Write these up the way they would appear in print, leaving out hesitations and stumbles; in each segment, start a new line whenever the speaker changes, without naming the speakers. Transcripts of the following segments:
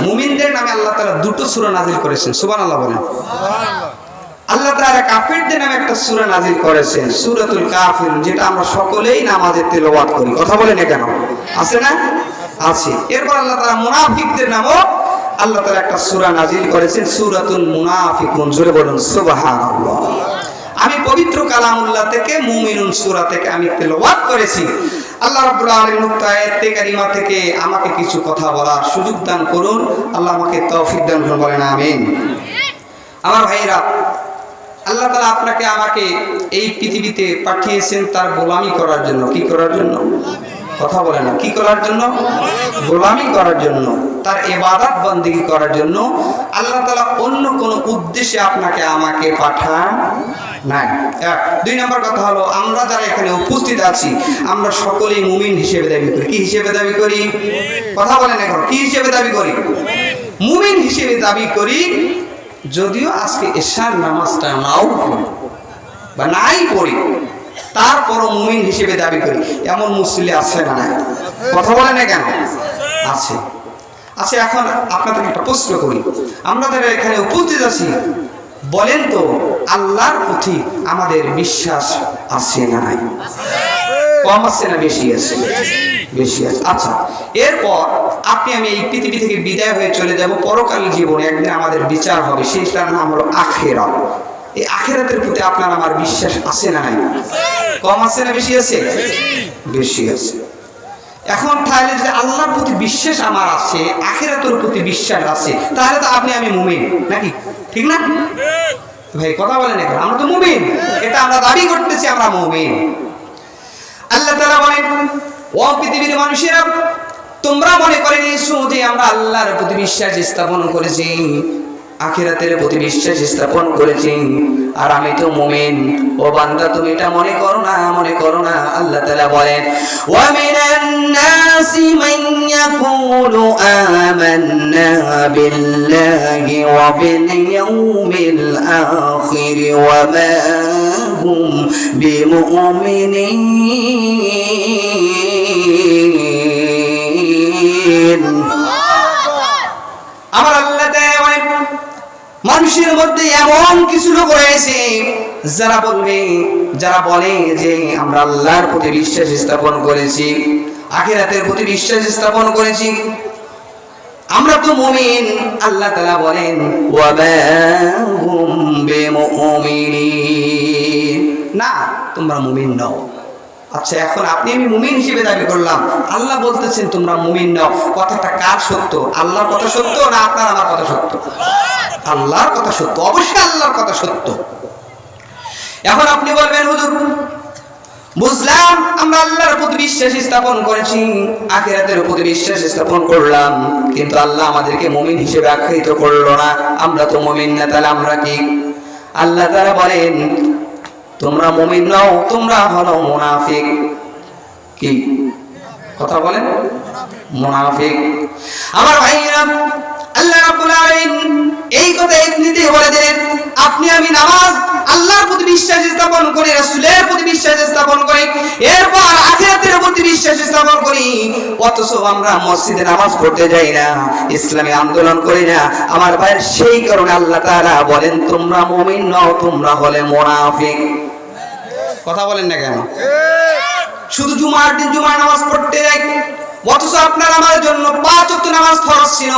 মুমিনদের নামে আল্লাহ তাআলা দুটো সূরা নাজিল করেছেন, সুবহানাল্লাহ বলেন। আল্লাহ তাআলা কাফিরদের নামে একটা সূরা নাজিল করেছেন, সূরাতুল কাফিরুন, যেটা আমরা সকলেই নামাজে তেলাওয়াত করি। কথা বলেন না কেন? আছে না? আছে। এরপর আল্লাহ তাআলা মুনাফিকদের নামও আল্লাহ তাআলা একটা সূরা নাজিল করেছেন, সূরাতুল মুনাফিকুন। জোরে বলুন সুবহানাল্লাহ। আমি পবিত্র কালামুল্লাহ থেকে মুমিনুন সূরা থেকে আমি তেলাওয়াত করেছি। আল্লাহ রাব্বুল আলামিন উক্ত আয়াতে কারিমা থেকে আমাকে কিছু কথা বলার সুযোগ দান করুন। আল্লাহ আমাকে তৌফিক দান করুন, বলেন আমিন। আমার ভাইরা, আল্লাহ তাআলা আপনাকে আমাকে এই পৃথিবীতে পাঠিয়েছেন তার গোলামি করার জন্য। কি করার জন্য? কথা বলে না। কি করার জন্য? গোলামি করার জন্য, তার ইবাদত বন্দেগী করার জন্য। আল্লাহ তাআলা অন্য কোনো উদ্দেশ্যে আপনাকে আমাকে পাঠান নাই। এক। দুই নম্বর কথা হলো, আমরা যারা এখানে উপস্থিত আছি আমরা সকলেই মুমিন হিসেবে দাবি করি। কি হিসেবে দাবি করি? কথা বলেন এখন। কি হিসেবে দাবি করি? মুমিন হিসেবে দাবি করি। যদিও আজকে এশার নামাজটা নাও পড়ি বা নাই পড়ি, তারপরও মুমিন হিসেবে দাবি করি। এমন মুসলিম আছে না? নাই? কথা বলে না কেন? আছে। আচ্ছা, এখন আপনাদের একটা প্রশ্ন করি, আমরা যারা এখানে উপস্থিত আছি বলেন তো আল্লাহর প্রতি আমাদের বিশ্বাস আছে না নাই? কম আছে না বেশি আছে? বেশি আছে। আচ্ছা, এরপর আপনি আমি এই পৃথিবী থেকে বিদায় হয়ে চলে যাব, পরকালীন জীবনে একদিন আমাদের বিচার হবে, সেটার নাম হলো আখিরাত। এই আখিরাতের প্রতি আপনার আমার বিশ্বাস আছে না নাই? কম আছে না বেশি আছে? বেশি আছে। এখন তাহলে যদি আল্লাহর প্রতি বিশ্বাস আমার আছে, আখিরাতের প্রতি বিশ্বাস আছে, তাহলে তো আপনি আমি মুমিন নাকি? ঠিক না ভাই? কথা বলেন এখন। আমরা তো মুমিন, এটা আমরা দাবি করতেছি আমরা মুমিন। আল্লাহ তাআলা বলেন, ও পৃথিবীর মানুষেরা, তোমরা মনে করে নিয়েছো যে আমরা আল্লাহর প্রতি বিশ্বাস স্থাপন করেছি, আখিরাতের প্রতি বিশ্বাস স্থাপন করেছি, আর আমি তো মুমিন। ও বান্দা, তুমি এটা মনে করো না, মনে করো না। আল্লাহ তাআলা বলেন, ওয়া মিনান নাসি মান ইয়াকুলু আমান্না বিল্লাহি ওয়া বিল ইয়াউমিল আখির ওয়া মা হুম বিমুমিনিন। আমার আল্লাহ মানুষের মধ্যে এমন কিছু লোক রয়েছে যারা বলে যে আমরা আল্লাহর প্রতি বিশ্বাস স্থাপন করেছি, আখিরাতের প্রতি বিশ্বাস স্থাপন করেছি, আমরা তো মুমিন। আল্লাহ তাআলা বলেন, ওয়া মা হুম বিমুমিনিন, না তোমরা মুমিন নও। আচ্ছা, এখন আপনি আমি মুমিন হিসেবে দাবি করলাম, আল্লাহ বলতেছেন তোমরা মুমিন নও। কথাটা কার সত্য? আল্লাহর কথা সত্য না আপনার আমার কথা সত্য? আল্লাহর কথা সত্য, অবশ্যই আল্লাহর কথা সত্য। এখন আপনি বলবেন, হুজুর বুঝলাম আমরা আল্লাহর প্রতি বিশ্বাস স্থাপন করেছি, আখিরাতের প্রতি বিশ্বাস স্থাপন করলাম, কিন্তু আল্লাহ আমাদেরকে মুমিন হিসেবে আখ্যায়িত করলো না, আমরা তো মুমিন না, তাহলে আমরা কি? আল্লাহ তাআলা বলেন, তোমরা মুমিন নও, তোমরা হলো মুনাফিক। কি কথা বলেন? মুনাফিক। আমার ভাইরা, আল্লাহ রাব্বুল আলামিন এই কথা এমনিতে বলে দিলেন, আপনি আমি নামাজ আল্লাহর প্রতি বিশ্বাস স্থাপন করি, রাসূলের প্রতি বিশ্বাস স্থাপন করি, এরপর আখিরাতের প্রতি বিশ্বাস স্থাপন করি, অথচ আমরা মসজিদে নামাজ পড়তে যাই না, ইসলামী আন্দোলন করি না। আমার ভাইয়ের, সেই কারণে আল্লাহ তাআলা বলেন তোমরা মুমিন নও, তোমরা হলে মুনাফিক। কথা বলেন না কেন? শুধু জুমার দিন জুমার নামাজ পড়তে যাই, অথচ আপনার আমার জন্য 5 ওয়াক্ত নামাজ ফরজ ছিল,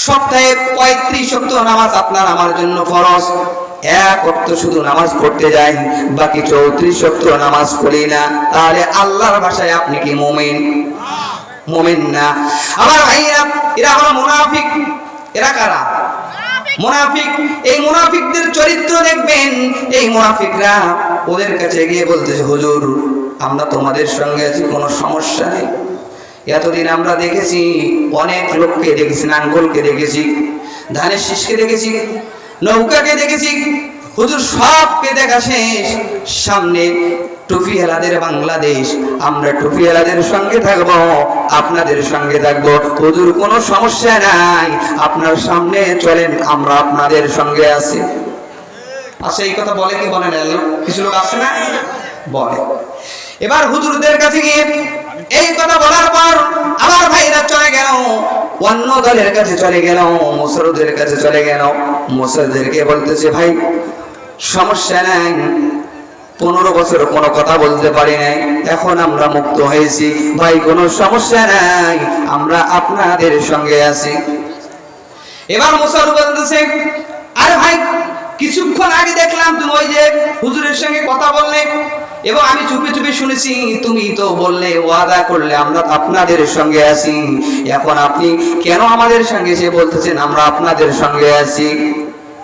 সপ্তাহে 35 ওয়াক্ত নামাজ আপনার আমার জন্য ফরজ। 1 ওয়াক্ত শুধু নামাজ পড়তে যাই, বাকি 34 ওয়াক্ত নামাজ পড়ি না, তাহলে আল্লাহর ভাষায় আপনি কি মুমিন? মুমিন না। আমার ভাইরা, এরা হলো মুনাফিক। এরা কারা? মুনাফিক। এই মুনাফিকদের চরিত্র দেখবেন, এই মুনাফিকরা ওদের কাছে গিয়ে বলতেছে, হুজুর আমরা তোমাদের সঙ্গে আছি, কোনো সমস্যা নেই। এতদিন আমরা দেখেছি অনেক লোককে দেখেছি, নাঙ্গলকে দেখেছি, ধানের শীষকে দেখেছি, নৌকাকে দেখেছি, হুজুর সবকে দেখা শেষ, সামনে টুপিওয়ালাদের বাংলাদেশ, আমরা টুপিওয়ালাদের সঙ্গে থাকবো, আপনাদের সঙ্গে থাকবো, হুজুর কোনো সমস্যা নাই, আপনার সামনে চলেন, আমরা আপনাদের সঙ্গে আছি। আচ্ছা, এই কথা বলে কি বলে না? কিছু লোক আছে না? বলে। এবার হুজুরদের কাছে গিয়ে এই কথা বলার পর আমার ভাইরা চলে গেল, অন্য দলের কাছে চলে গেল, মুসলমানদের কাছে চলে গেল। মুসলমানদেরকে বলতেছে, ভাই সমস্যা নাই, 15 বছর কোনো কথা বলতে পারি নাই, এখন আমরা মুক্ত হয়েছি, ভাই কোনো সমস্যা নাই, আমরা আপনাদের সঙ্গে আছি। এবার মুসলমান বলতেছে, আরে ভাই কিছুক্ষণ আগে দেখলাম তুমি ওই যে হুজুরের সঙ্গে কথা বললে, এবং আমি চুপি চুপি শুনেছি, তুমি তো বললে, ওয়াদা করলে আমরা আপনাদের সঙ্গে আছি, এখন আপনি কেন আমাদের সঙ্গে এসে বলতেছেন আমরা আপনাদের সঙ্গে আছি?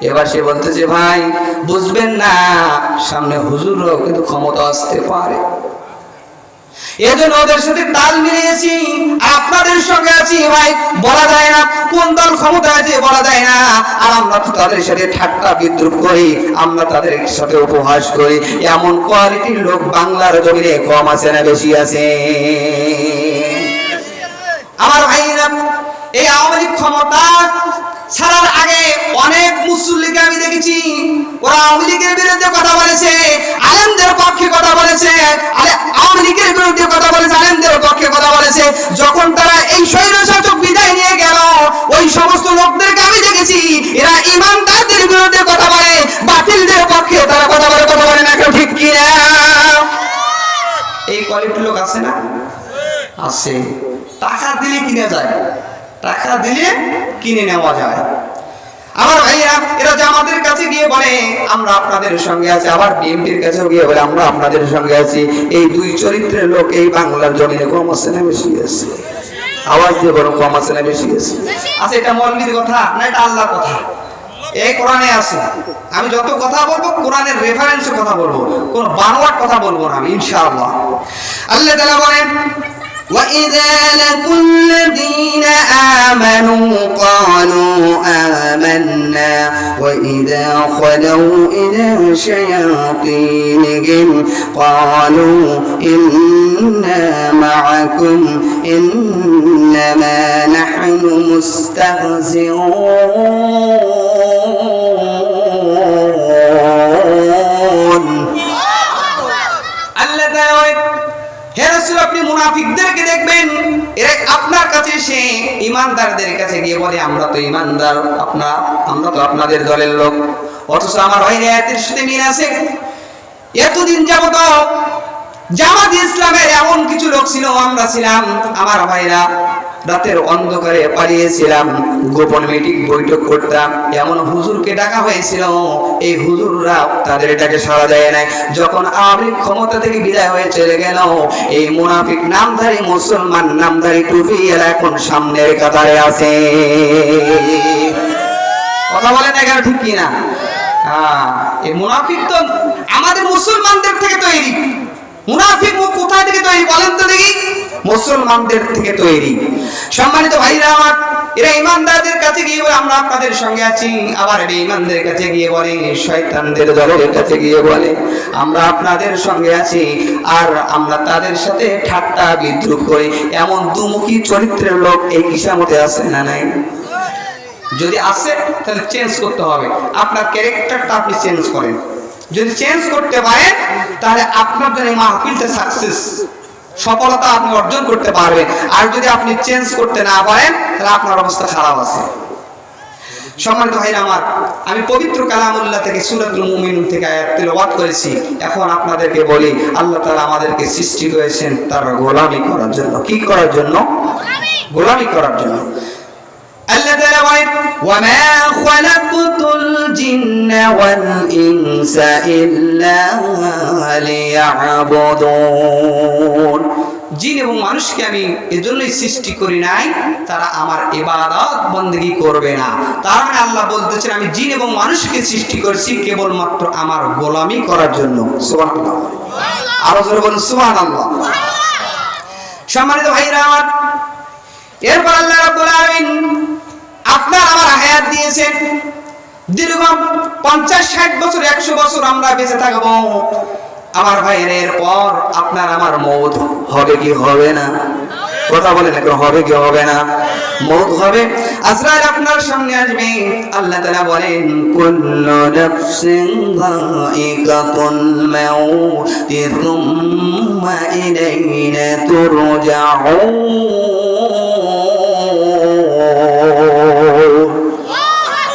এবার সে বলতেছে, ভাই বুঝবেন না, সামনে হুজুরও কিন্তু ক্ষমতা আসতে পারে, এজন্য ওদের সাথে তাল মিলিয়েছি, আপনাদের সঙ্গে আছি। ভাই বলা যায় না কোন দল ক্ষমতা আছে, বলা যায় না, আর আমরা তো তাদের সাথে ঠাট্টা বিদ্রুপ করি, আমরা তাদের সাথে উপহাস করি। এমন কোয়ালিটির লোক বাংলার জমিনে কম আছে না বেশি আছে? আমার ভাইরা, এই আওয়ামী লীগ ক্ষমতা ছাড়ার আগে অনেক মুসল্লিকে আমি দেখেছি, ওরা আওয়ামী লীগের বিরুদ্ধে কথা বলেছে, আলেমদের পক্ষে কথা বলেছে, আওয়ামী লীগের বিরুদ্ধে কথা বলেছে, আলেমদের পক্ষে কথা বলেছে। যখন তারা এই স্বৈরশাসক বিদায় নিয়ে গেল, ওই সমস্ত লোকদেরকে আমি দেখেছি, এরা ইমানদারদের বিরুদ্ধে কথা বলে, বাতিলদের পক্ষে তারা কথা বলে না, কেউ ঠিক কিনা? এই কোয়ালিটির লোক আছে না? আছে। টাকা দিলে কিনে যায়, টাকা দিলে কিনে নেওয়া যায়। আমার ভাইয়া, এরা জামাতের কাছে গিয়ে বলে আমরা আপনাদের সঙ্গে আছি, আবার বিএনপির কাছেও গিয়ে বলে আমরা আপনাদের সঙ্গে আছি। এই দুই চরিত্রের লোক এই বাংলার জমিনে কম আছে না বেশি আছে? আওয়াজ দিয়ে বরং কম আছে না বেশি আছে? আচ্ছা, এটা মৌলবীর কথা না, এটা আল্লাহর কথা, এই কোরআনে আছে। আমি যত কথা বলবো কোরআনের রেফারেন্সে কথা বলবো, কোন বানোয়াট কথা বলবো না আমি, ইনশাআল্লাহ। আল্লাহ তাআলা বলেন, وَإِذَا لَقُوا الَّذِينَ آمَنُوا قَالُوا آمَنَّا وَإِذَا خَلَوْا إِلَى شَيَاطِينِهِمْ قَالُوا إِنَّا مَعَكُمْ إِنَّمَا نَحْنُ مُسْتَهْزِئُونَ। আল্লাহ তাআলা, হে রাসূল, আপনি মুনাফিকদেরকে দেখবেন, এরা আপনার কাছে এসে ঈমানদারদের কাছে গিয়ে বলে আমরা তো ঈমানদার, আমরা তো আপনাদের দলের লোক, অথচ আমার ভাইরা আয়াতের সাথে মিল আছে। এতদিন যাবত জামাত ইসলামের এমন কিছু লোক ছিল, আমরা ছিলাম, আমার ভাইরা রাতের অন্ধকারে পালিয়েছিলাম, গোপন মিটিং বৈঠক করতাম, এমন হুজুরকে ডাকা হয়েছিল, এই হুজুররা তাদের ডাকে সাড়া দেয় নাই। যখন আওয়ামী লীগ ক্ষমতা থেকে বিদায় হয়ে চলে গেল, এই মুনাফিক নামধারী মুসলমান নামধারী টুপি এরা এখন সামনের কাতারে আছে। কথা বলে না কেন, ঠিক কিনা? এই মুনাফিক তো আমাদের মুসলমানদের থেকে তৈরি। মুনাফিক কোথায় থেকে তৈরি বলেন তো দেখি? মুসলমানদের থেকে তৈরি। সম্মানিত ভাইরা আমার, এরা ইমানদারদের কাছে গিয়ে বলে আমরা আপনাদের সঙ্গে আছি, আবার বেঈমানদের কাছে গিয়ে বলে, শয়তানদের দলের কাছে গিয়ে বলে আমরা আপনাদের সঙ্গে আছি, আর আমরা তাদের সাথে ঠাট্টা বিদ্রুপ করি। এমন দুমুখী চরিত্রের লোক এই কিসামতে আছে না নাই? যদি আসে তাহলে চেঞ্জ করতে হবে, আপনার ক্যারেক্টারটা আপনি চেঞ্জ করেন। যদি চেঞ্জ করতে পারেন তাহলে আপনার জন্য মাহফিলটা সাকসেস, সফলতা আপনি অর্জন করতে পারবেন। আর যদি আপনি চেঞ্জ করতে না পারেন তাহলে আপনার অবস্থা খারাপ আছে। সম্মানিত ভাইরা আমার, আমি পবিত্র কালামুল্লাহ থেকে সূরাতুল মুমিনুন থেকে আয়াত তেলাওয়াত করেছি। এখন আপনাদেরকে বলি, আল্লাহ তাআলা আমাদেরকে সৃষ্টি করেছেন তার গোলামি করার জন্য। কি করার জন্য? গোলামি করার জন্য। আল্লাহ তাআলা বলেন, ওয়ামা খালাকতুল জিন্না ওয়াল ইনসা ইল্লা লিয়াবুদুন। জিন এবং মানুষকে আমি এজন্যই সৃষ্টি করি নাই তারা আমার ইবাদত বندگی করবে না। তার মানে আল্লাহ বলতেছেন আমি জিন এবং মানুষকে সৃষ্টি করেছি কেবলমাত্র আমার গোলামি করার জন্য। সুবহানাল্লাহ, আরো জোরে বলুন সুবহানাল্লাহ। সম্মানিত ভাইরা আমার, এরপর আল্লাহ রাব্বুল আলামিন আপনার আমার হায়াত দিয়েছেন, দীর্ঘ 50-60 বছর 100 বছর আমরা বেঁচে থাকবো। আমার ভাইয়ের পর আপনার আমার মওত হবে কি হবে না? কথা বলেন এখন হবে কি হবে না? মওত হবে, আজরাইল আপনার সামনে আসবে। আল্লাহ তাআলা বলেন কুল্লু নাফসিন যায়িকাতুল মাউত সুম্মা ইলাইনা তুরজাউন।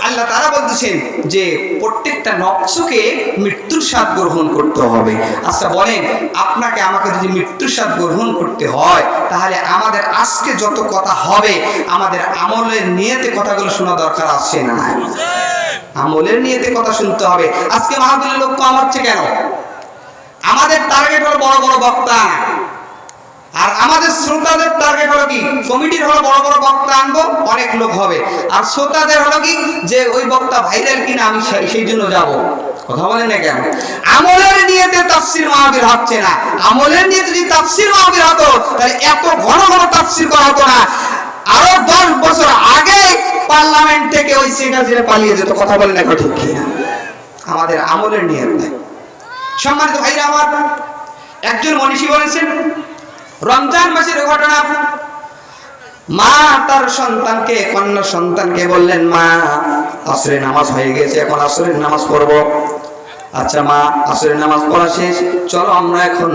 আল্লাহ তাআলা বলতেছেন যে প্রত্যেকটা নফসকে মৃত্যুর স্বাদ গ্রহণ করতে হবে। আচ্ছা বলেন, আপনাকে আমাকে যদি মৃত্যুর স্বাদ গ্রহণ করতে হয়, তাহলে আমাদের আজকে যত কথা হবে আমাদের আমলের নিয়তে কথাগুলো শোনা দরকার আছে না? আমলের নিয়তে কথা শুনতে হবে। আজকে মাহফিলের লোক কম হচ্ছে কেন? আমাদের টার্গেট হলো বড় বড় বক্তা, আর আমাদের শ্রোতাদের টার্গেট হলো কি? কমিটির হলো বড় বড় বক্তা আনবো, অনেক লোক হবে। আর শ্রোতাদের হলো কি? যে ওই বক্তা ভাইরাল কিনা আমি সেই জন্য যাব। কথা বলেন না কেন? আমলের নিয়তে তাফসীর মাহফিল হচ্ছে না। আমলের নিয়তে যদি তাফসীর মাহফিল হতো তাহলে এত ঘন ঘন তাফসীর করা হতো না। আরো 10 বছর আগে পার্লামেন্ট থেকে ওই শেখ হাসিনা পালিয়ে যেত। কথা বলেন না ঠিক কিনা? আমাদের আমলের নিয়ত নাই। সম্মানিত ভাইরা আমার, একজন মনীষী বলেছেন রমজান মাসের ঘটনা। মা তার সন্তানকে, কন্যা সন্তানকে বললেন, মা আসরের নামাজ হয়ে গেছে, এখন আসরের নামাজ পড়বো। আচ্ছা মা, আসরের নামাজ পড়া শেষ, চলো আমরা এখন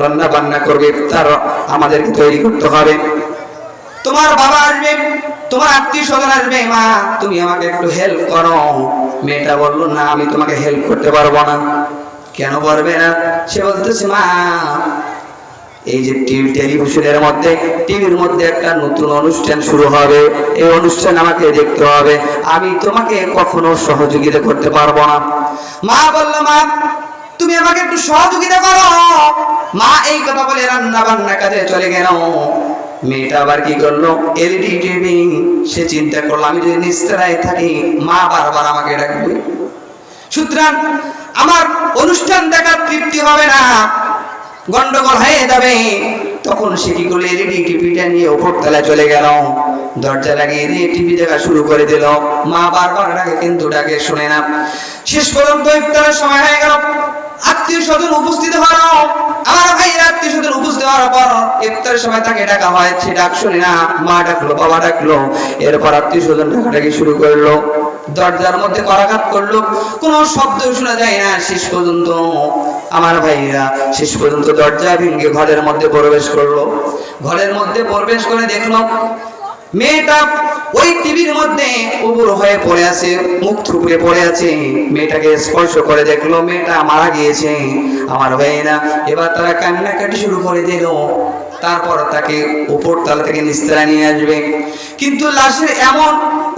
রান্না বান্না করবে, ইফতার আমাদেরকে তৈরি করতে হবে। তোমার বাবা আসবে, তোমার আত্মীয় স্বজন আসবে, মা তুমি আমাকে একটু হেল্প করো। মেয়েটা বলল, না আমি তোমাকে হেল্প করতে পারবো না। কেন পারবে না? সে বলতেছে, মা এই যে টেলিভিশনের মধ্যে, টিভির মধ্যে একটা নতুন অনুষ্ঠান শুরু হবে, এই অনুষ্ঠান আমাকে দেখতে হবে, আমি তোমাকে কখনো সহযোগিতা করতে পারবো না। মা বলল, মা তুমি আমাকে একটু সহযোগিতা করো। মা এই কথা বলে রান্না বান্না কাজে চলে গেল। মেয়েটা আবার কি করলো? LED TV. সে চিন্তা করলো, আমি যদি নিস্তারায় থাকি মা বারবার আমাকে ডাকবে, সুতরাং আমার অনুষ্ঠান দেখার তৃপ্তি হবে না, গন্ডগোল হয়ে যাবে। তখন সে কি করলো? এলইডি টিভিটা নিয়ে উপর তলায় চলে গেল, দরজা লাগিয়ে দিয়ে টিভি দেখা শুরু করে দিল। মা বারবার ডাকে কিন্তু ডাকে শুনে না। শেষ পর্যন্ত ইফতারের সময় হয়ে গেল, আত্মীয় স্বজন উপস্থিত হলো। আমার ভাইয়ের আত্মীয় স্বজন উপস্থিত হওয়ার পর ইফতারের সময় তাকে ডাকা হয়, সে ডাক শুনে না। মা ডাকলো, বাবা ডাকলো, এরপর আত্মীয় স্বজন ডাকাডাকি শুরু করলো। দরজার মধ্যে করাঘাত করলো, কোনো শব্দ শোনা যায় না। শেষ পর্যন্ত আমার ভাইরা দরজা ভেঙে ঘরের মধ্যে প্রবেশ করলো। ঘরের মধ্যে প্রবেশ করে দেখলো মেয়েটা ওই টিভির মধ্যে উবুর হয়ে পড়ে আছে, মুখ থুবড়ে পড়ে আছে। মেয়েটাকে স্পর্শ করে দেখলো মেয়েটা মারা গিয়েছে। আমার ভাইরা এবার তারা কান্নাকাটি শুরু করে দিল। তারপর তাকে উপর তলা থেকে নিস্তারা নিয়ে আসবে, কিন্তু লাশের এমন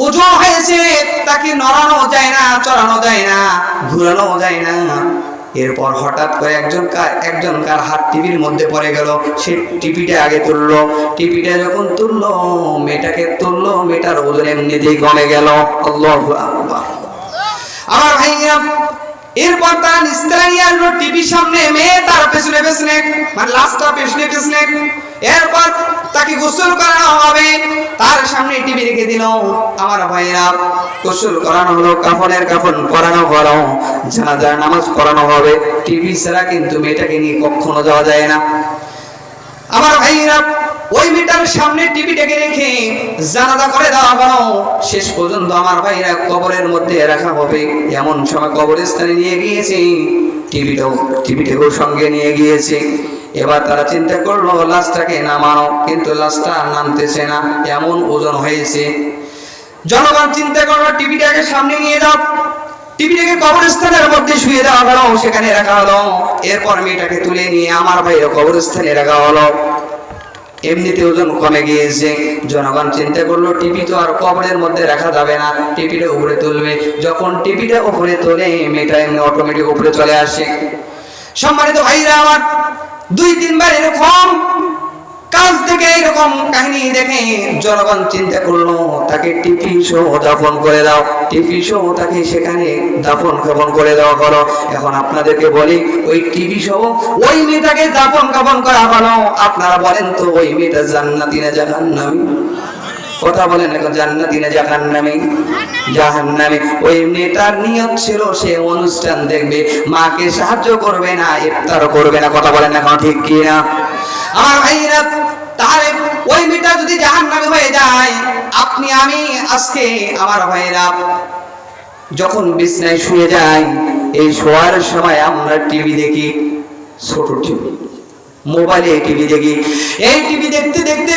ওজন হয়েছে তাকে নড়ানো যায় না, চড়ানো যায় না, ঘুরানো যায় না। এরপর হঠাৎ করে একজনকার হাত টিভির মধ্যে পড়ে গেল। সে টিভিটা আগে তুললো, টিভিটা যখন তুললো, মেয়েটাকে তুললো, মেয়েটার ওজন এমনিতেই কমে গেল। আল্লাহু আকবার। আমার ভাইয়া এরপর তার নিস্তারা নিয়ে আসলো টিভির সামনে, মেয়ে তার পেছনে পেছনে, মানে লাশটা পেছনে পেছনে। এরপর তাকে গোসল করানো হবে, তার সামনে টিভি রেখে দিল। আমার ভাইরা গোসল করানো হলো, কাফনের কাফন পরানো হলো, জানাজার নামাজ পড়ানো হবে। টিভি ছাড়া কিন্তু মেয়েটাকে নিয়ে কখনো যাওয়া যায় না। আমার ভাইরা ওই মেয়েটার সামনে টিভিটাকে রেখে জানাজা করে দেওয়া হলো। শেষ পর্যন্ত আমার ভাইরা কবরের মধ্যে রাখা হবে, এমন সময় কবরস্থানে নিয়ে গিয়েছে, টিভিটাকেও সঙ্গে নিয়ে গিয়েছে। এবার তারা চিন্তা করলো লাশটাকে নামানো, কিন্তু লাশটা নামতেছে না, এমন ওজন হয়েছে। জনগণ চিন্তা করলো টিভিটাকে সামনে নিয়ে যাও, টিভিটাকে কবরস্থানের মধ্যে শুয়ে দেওয়া হলো, সেখানে রাখা হলো। এরপর মেয়েটাকে তুলে নিয়ে আমার ভাইয়ের কবরস্থানে রাখা হলো। এমনিতে ওজন কমে গিয়েছে। জনগণ চিন্তা করলো টিভি তো আর কবরের মধ্যে রাখা যাবে না, টিভিটা উপরে তুলবে। যখন টিভিটা উপরে তোলে, মেয়েটা এমনি অটোমেটিক উপরে চলে আসে। সম্মানিত ভাইরা আমার, 2-3 বার এরকম কাজ থেকে এরকম কাহিনী দেখে জনগণ চিন্তা করলো তাকে টিভি সহ দাফন করে দাও, টিভি সহ তাকে সেখানে দাফন কাফন করে দেওয়া হলো। এখন আপনাদেরকে বলি, ওই টিভি সহ ওই মেয়েটাকে দাফন কাফন করা হলো। আপনারা বলেন তো ওই মেয়েটা জান্নাতি না জাহান্নামী? কথা বলেন এখন, জান্নাতি না জাহান্নামী? জাহান্নামী। ওই মেয়েটার নিয়ত ছিল সে অনুষ্ঠান দেখবে, মাকে সাহায্য করবে না, ইফতার করবে না। কথা বলেন এখন ঠিক কি না? আমার ভাইরা, তাহলে ওই মেয়েটা যদি জাহান্নামী হয়ে যায়, আপনি আমি আজকে আমার ভাইরা যখন বিছানায় শুয়ে যাই, এই শোয়ার সময় আমরা টিভি দেখি, ছোট টিভি, মোবাইলে টিভি দেখি। এই টিভি দেখতে দেখতে,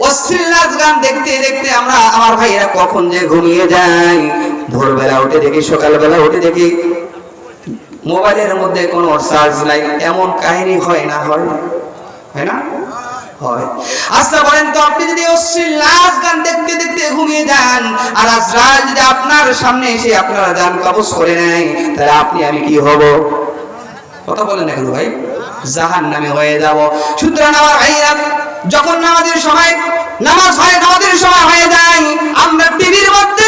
অশ্লীল নাচ গান দেখতে দেখতে আমরা আমার ভাইরা কখন যে ঘুমিয়ে যাই। ভোরবেলা উঠে দেখি, সকালবেলা উঠে দেখি মোবাইলের মধ্যে কোনো চার্জ নাই। এমন কাহিনী হয় না? হয় না? হয়। আচ্ছা বলেন তো, আপনি যদি অশ্লীল নাচ গান দেখতে দেখতে ঘুমিয়ে যান, আর আজরাইল যদি আপনার সামনে এসে আপনার জান কবজ করে নেয়, তাহলে আপনি আমি কি হব? কথা বলেন না কেন ভাই? জাহান্নামী হয়ে যাব। সুতরাং আমার ভাইরা, যখন নামাজের সময় নামাজের সময় হয়ে যায়, আমরা টিভির মধ্যে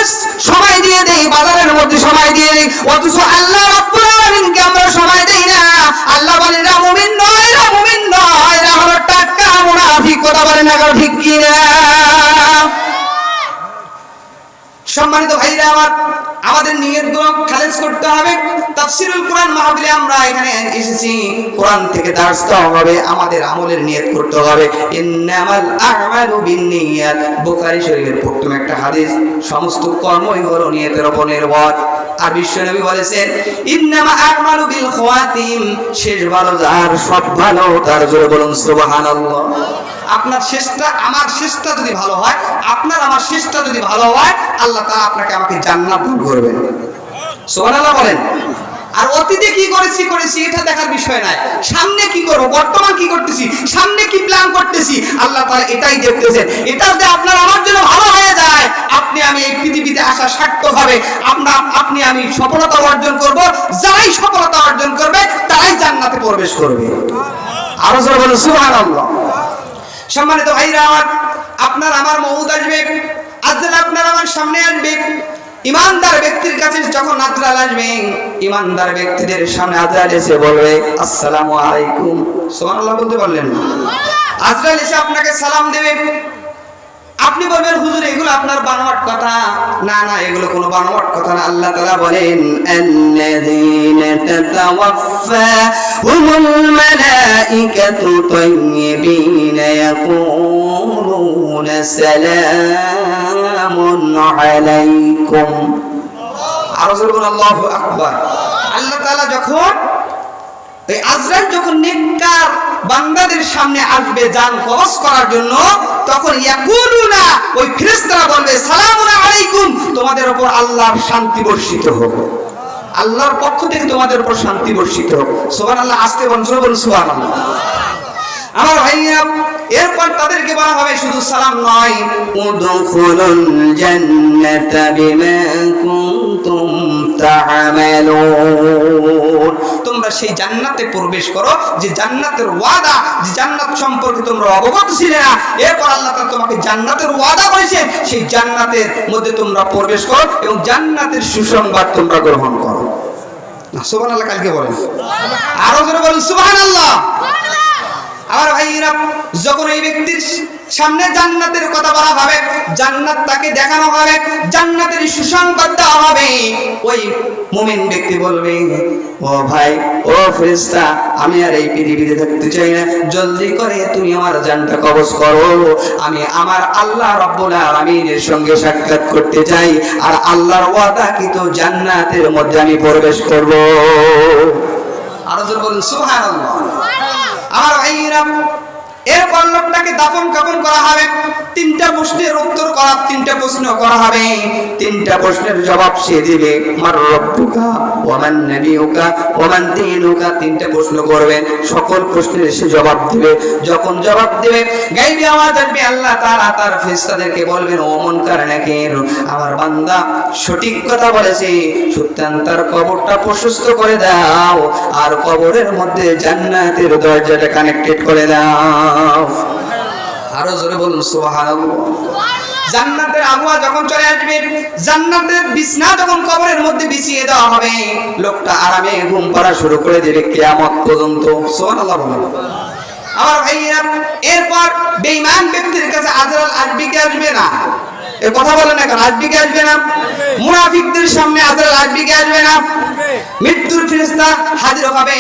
সময় দিয়ে দেই, বাজারের মধ্যে সময় দিয়ে দেই, অথচ আল্লাহ রাব্বুল আলামিনকে আমরা সময় দেই না। আল্লাহ বলে এরা মুমিন নয়, এরা মুমিন নয়, এরা হলো টাটকা মুনাফিক। কথা বলেন না কেন? ঠিক কি না? সম্মানিত ভাইরা আমার, আমাদের নিয়তগুলো খালেজ করতে হবে। তাফসীরুল কোরআন মাহফিলে আমরা এখানে এসেছি, কোরআন থেকে দার্স দেওয়া হবে, আমাদের আমলের নিয়ত করতে হবে। ইন্নামাল আ'মালু বিন্নিয়াত, বুখারী শরীফের প্রথম একটা হাদিস, সমস্ত কর্মই হলো নিয়তের উপর নির্ভর। আর বিশ্বনবী বলেছেন ইন্নামা আ'মালু বিল খাওয়াতিম, শেষ ভালো যার, সব ভালো তার। জোরে বলুন সুবহানাল্লাহ। আপনার শেষটা, আমার শেষটা যদি ভালো হয়, আপনার আমার শেষটা যদি ভালো হয়, আল্লাহ তাআলা আপনাকে আমাকে জান্নাত দান করবেন। সুবহানাল্লাহ বলেন। আর অতীতে কি করেছি এটা দেখার বিষয় নয়, সামনে কি করব, বর্তমান কি করতেছি, সামনে কি প্ল্যান করতেছি, আল্লাহ তাআলা এটাই দেখতেছেন। এটা যদি আপনার আমার জন্য ভালো হয়ে যায়, আপনি আমি এই পৃথিবীতে আসা সার্থক হবে। আপনি আমি সফলতা অর্জন করব। যারাই সফলতা অর্জন করবে তারাই জান্নাতে প্রবেশ করবে। আরো জোরে বলুন সুবহানাল্লাহ। সম্মানিত ভাইরা আমার, আপনার আমার মউত আসবে, আজরাইল আপনার আমার সামনে আসবে। ইমানদার ব্যক্তির কাছে যখন আজরাইল আসবে, ইমানদার ব্যক্তিদের সামনে আজরাইল এসে বলবে আসসালামু আলাইকুম। সুবহানাল্লাহ বলতে পারলেন না? আজরাইল এসে আপনাকে সালাম দেবে। আপনি বলবেন হুজুর এগুলো আপনার বানোয়াট কথা। না না, এগুলো কোনো বানোয়াট কথা না। আল্লাহ তাআলা বলেন আল্লাযীনা তাতাওয়াফাহুমুল মালাঈকাতু তাইয়্যিবিনা ইয়াকুলুনা সালামুন আলাইকুম। আরো জোরে বলুন আল্লাহু আকবার। আল্লাহ তাআলা যখন এই আজরাইল যখন নেককার বান্দাদের সামনে আসবে জান কবজ করার জন্য, তখন ইয়াকুলুনা, ওই ফেরেশতারা বলবে সালামুন আলাইকুম, তোমাদের উপর আল্লাহর শান্তি বর্ষিত হোক, আল্লাহর পক্ষ থেকে তোমাদের উপর শান্তি বর্ষিত হোক। সুবহানাল্লাহ। আস্তে বলুন, জোরে বলুন সুবহানাল্লাহ। আমার ভাইরা, এরপর তাদেরকে বলা হবে শুধু সালাম নয়, উদখুলুল জান্নাতা বিমা কুনতুম তা'মালুন, তোমরা সেই জান্নাতে প্রবেশ করো যে জান্নাতের ওয়াদা, যে জান্নাত সম্পর্কে তোমরা অবগত ছিলে না। এরপর আল্লাহ তাআলা তোমাকে জান্নাতের ওয়াদা করেছেন, সেই জান্নাতের মধ্যে তোমরা প্রবেশ করো এবং জান্নাতের সুসংবাদ তোমরা গ্রহণ করো। না সুবহানাল্লাহ কালকে বলেন, আরো জোরে বলুন সুবহানাল্লাহ। আমার ভাইরা, যখন এই ব্যক্তির সামনে জান্নাতের কথা বলা হবে, জান্নাত তাকে দেখানো হবে, জান্নাতের সুসংবাদ দেওয়া হবে, ওই মুমিন ব্যক্তি বলবে ও ভাই, ও ফেরেশতা, আমি আর এই পৃথিবীতে থাকতে চাই না, জলদি করে তুমি আমার জানটা কবজ করো। আমি আমার আল্লাহ রাব্বুল আলামিনের সঙ্গে সাক্ষাৎ করতে চাই, আর আল্লাহর ওয়াদাকৃত জান্নাতের মধ্যে আমি প্রবেশ করব। আরো জোরে বলুন সুবহানাল্লাহ। আমার ভাইরা, এরপর লোকটাকে দাফন কাফন করা হবে। তিনটা প্রশ্নের উত্তর করা, তিনটা প্রশ্ন করা হবে। তিনটা প্রশ্নের জবাব সে দিবে, মার রব্বুকা ওয়া মান নাবিয়ুকা ওয়া মান দীনুকা। তিনটা প্রশ্ন করবে, সকল প্রশ্নের সে জবাব দিবে। যখন জবাব দিবে, গায়বী আওয়াজ আসবে, আল্লাহ তাআলা তার ফেরেশতাদেরকে বলবেন ও মুনকার নাকির, আমার বান্দা সঠিক কথা বলেছে, সুতরাং তার কবরটা প্রশস্ত করে দাও, আর কবরের মধ্যে জান্নাতের দরজাটা কানেক্টেড করে দাও। আরো জোরে বলুন সুবহানাল্লাহ। জান্নাতের আবহাওয়া যখন চলে আসবে, জান্নাতের বিছনা যখন কবরের মধ্যে বিছিয়ে দেওয়া হবে, লোকটা আরামে ঘুম পড়া শুরু করে দেবে কিয়ামত পর্যন্ত। সুবহানাল্লাহ বলুন। আমার ভাইরা, এরপর বেঈমান ব্যক্তির কাছে আজরাইল আসবে কি আসবে না? এ কথা বলেন না কেন? আসবে কি আসবে না? মুনাফিকদের সামনে আজরাইল আসবে কি আসবে না? মৃত্যুর ফেরেশতা হাজির হবে,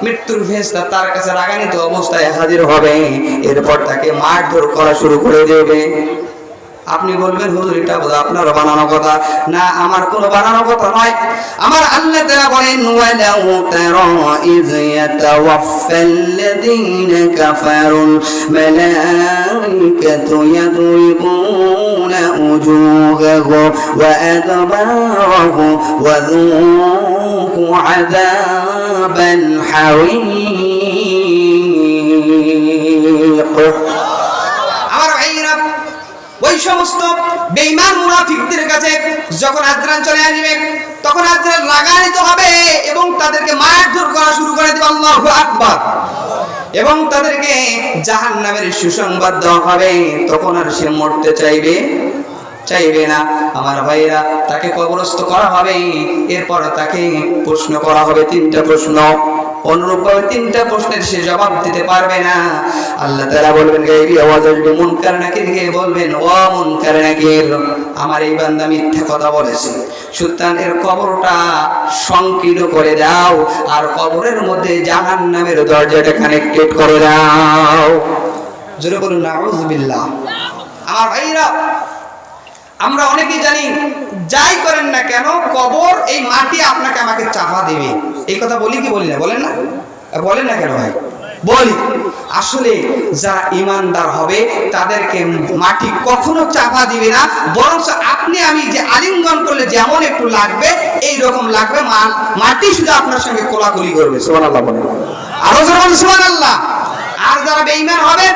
মৃত্যুর ফেরেশতা তার কাছে রাগান্বিত অবস্থায় হাজির হবে, এরপর তাকে মারধর করা শুরু করে দেবে। আপনি বলবেন হুজুর এটা বোধ আপনার বানানো কথা। না, আমার কোনো বানানো কথা নয়। আমার আল্লাহ তাআলা বলেন ওয়ালাউ তারা ইয ইয়াতাওয়াফফাল্লাযীনা কাফারুল মালাইকাতু ইয়াদরিবুনা উজুহাহুম ওয়া আদবারহুম ওয়া যূকু আযাবাল হারিক। আমার ভাইরা, ওই সমস্ত বেঈমান মুনাফিকদের কাছে যখন আজরাইল চলে আসবে তখন আজরাইল রাগান্বিত হবে এবং তাদেরকে মারধর করা শুরু করে দেবে। আল্লাহু আকবার। এবং তাদেরকে জাহান্নামের সুসংবাদ দেওয়া হবে। তখন আর সে মরতে চাইবে না। আমার ভাইরা, তাকে কবরস্থ করা হবে। এরপর তাকে প্রশ্ন করা হবে, 3টা প্রশ্ন। অনুরূপভাবে 3টা প্রশ্নের সে জবাব দিতে পারবে না। আল্লাহ তাআলা বলবেন গায়বী আওয়াজ আসবে, মুনকার নাকিরকে বলবেন ও মুনকার নাকির, আমার এই বান্দা মিথ্যা কথা বলেছে, সুতরাং এর কবরটা সংকীর্ণ করে দাও আর কবরের মধ্যে জাহান্নামের দরজাটা কানেক্টেড করে দাও। জোরে বলুন নাউযুবিল্লাহ। আমার ভাইরা, আমরা অনেকেই জানি যাই করেন না কেন কবর এই মাটি আপনাকে আমাকে চাপা দেবে। এই কথা বলি কি বলি না? বলেন না? বলেন না কেন ভাই? বলি। আসলে যারা ইমানদার হবে তাদেরকে মাটি কখনো চাপা দিবে না, বরং আপনি আমি যে আলিঙ্গন করলে যেমন একটু লাগবে এই রকম লাগবে, মাটি শুধু আপনার সঙ্গে কোলাকুলি করবে। সুবহানাল্লাহ বলেন। আরো জোরে বলেন সুবহানাল্লাহ। আর যারা বেঈমান হবে,